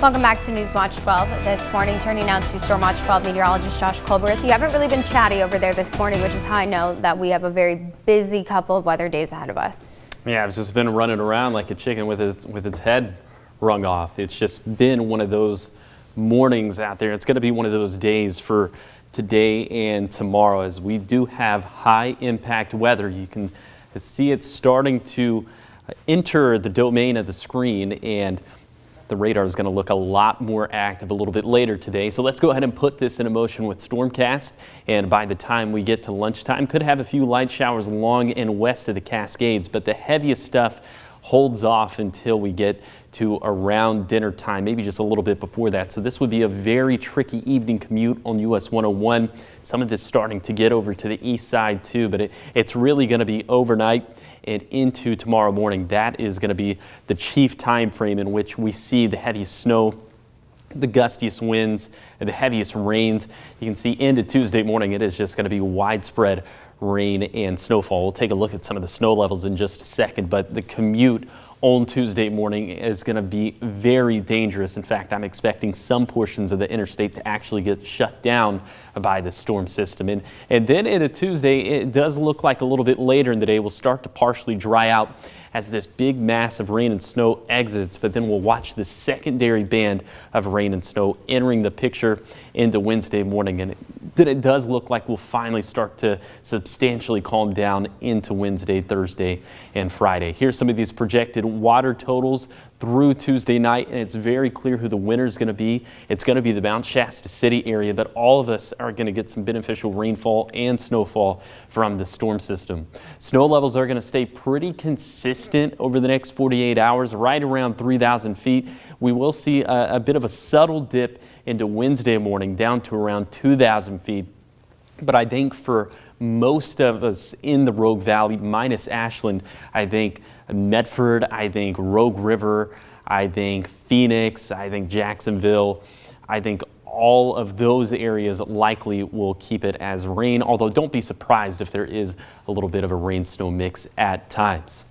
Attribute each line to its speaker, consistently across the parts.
Speaker 1: Welcome back to News Watch 12. This morning, turning now to Storm Watch 12 meteorologist Josh Colbert. You haven't really been chatty over there this morning, which is how I know that we have a very busy couple of weather days ahead of us.
Speaker 2: Yeah, I've just been running around like a chicken with its head wrung off. It's just been one of those mornings out there. It's going to be one of those days for today and tomorrow, as we do have high impact weather. You can see it starting to enter the domain of the screen, and the radar is going to look a lot more active a little bit later today. So let's go ahead and put this in motion with Stormcast. And by the time we get to lunchtime, could have a few light showers along and west of the Cascades, but the heaviest stuff holds off until we get to around dinner time, maybe just a little bit before that. So this would be a very tricky evening commute on US 101. Some of this starting to get over to the east side too, but it's really going to be overnight and into tomorrow morning. That is going to be the chief time frame in which we see the heaviest snow, the gustiest winds, and the heaviest rains. You can see into Tuesday morning, it is just going to be widespread rain and snowfall. We'll take a look at some of the snow levels in just a second, but the commute on Tuesday morning is going to be very dangerous. In fact, I'm expecting some portions of the interstate to actually get shut down by the storm system. And then into Tuesday, it does look like a little bit later in the day will start to partially dry out as this big mass of rain and snow exits, but then we'll watch this secondary band of rain and snow entering the picture into Wednesday morning. And then it does look like we'll finally start to substantially calm down into Wednesday, Thursday, and Friday. Here's some of these projected water totals through Tuesday night, and it's very clear who the winner is going to be. It's going to be the Mount Shasta City area, but all of us are going to get some beneficial rainfall and snowfall from the storm system. Snow levels are going to stay pretty consistent over the next 48 hours, right around 3,000 feet. We will see a bit of a subtle dip into Wednesday morning down to around 2,000 feet. But I think for most of us in the Rogue Valley, minus Ashland, I think Medford, I think Rogue River, I think Phoenix, I think Jacksonville, I think all of those areas likely will keep it as rain, although don't be surprised if there is a little bit of a rain-snow mix at times.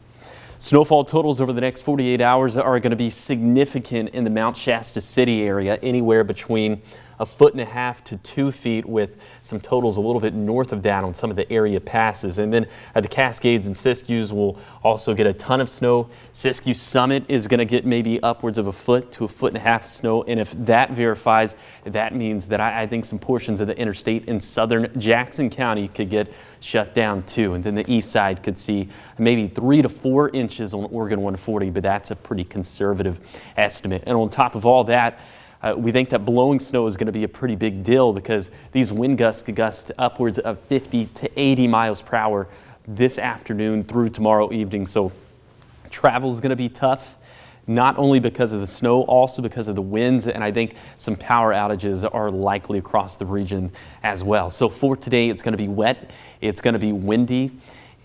Speaker 2: Snowfall totals over the next 48 hours are going to be significant in the Mount Shasta City area, anywhere between 1.5 to 2 feet, with some totals a little bit north of that on some of the area passes. And then the Cascades and Siskiyous will also get a ton of snow. Siskiyou Summit is going to get maybe upwards of 1 foot to 1.5 feet of snow. And if that verifies, that means that I think some portions of the interstate in southern Jackson County could get shut down too. And then the east side could see maybe 3 to 4 inches on Oregon 140, but that's a pretty conservative estimate. And on top of all that, we think that blowing snow is going to be a pretty big deal, because these wind gusts could gust upwards of 50 to 80 miles per hour this afternoon through tomorrow evening. So travel is going to be tough, not only because of the snow, also because of the winds. And I think some power outages are likely across the region as well. So for today, it's going to be wet. It's going to be windy.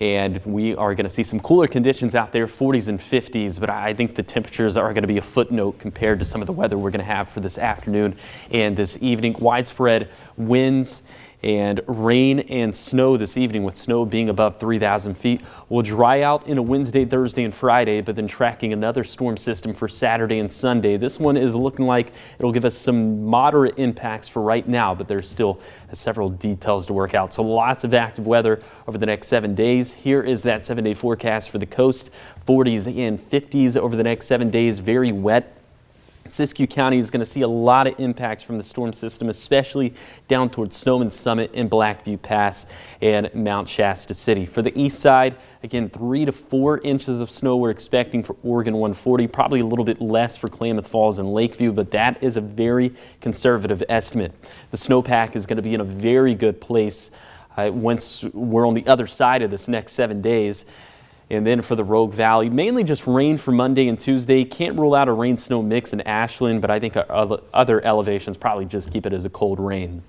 Speaker 2: And we are going to see some cooler conditions out there, 40s and 50s, but I think the temperatures are going to be a footnote compared to some of the weather we're going to have for this afternoon and this evening. Widespread winds and rain and snow this evening, with snow being above 3,000 feet. Will dry out into Wednesday, Thursday, and Friday, but then tracking another storm system for Saturday and Sunday. This one is looking like it'll give us some moderate impacts for right now, but there's still several details to work out. So lots of active weather over the next 7 days. Here is that 7-day forecast for the coast. 40s and 50s over the next 7 days. Very wet. Siskiyou County is going to see a lot of impacts from the storm system, especially down towards Snowman Summit and Blackview Pass and Mount Shasta City. For the east side, again, 3 to 4 inches of snow we're expecting for Oregon 140, probably a little bit less for Klamath Falls and Lakeview, but that is a very conservative estimate. The snowpack is going to be in a very good place once we're on the other side of this next 7 days. And then for the Rogue Valley, mainly just rain for Monday and Tuesday. Can't rule out a rain-snow mix in Ashland, but I think our other elevations probably just keep it as a cold rain.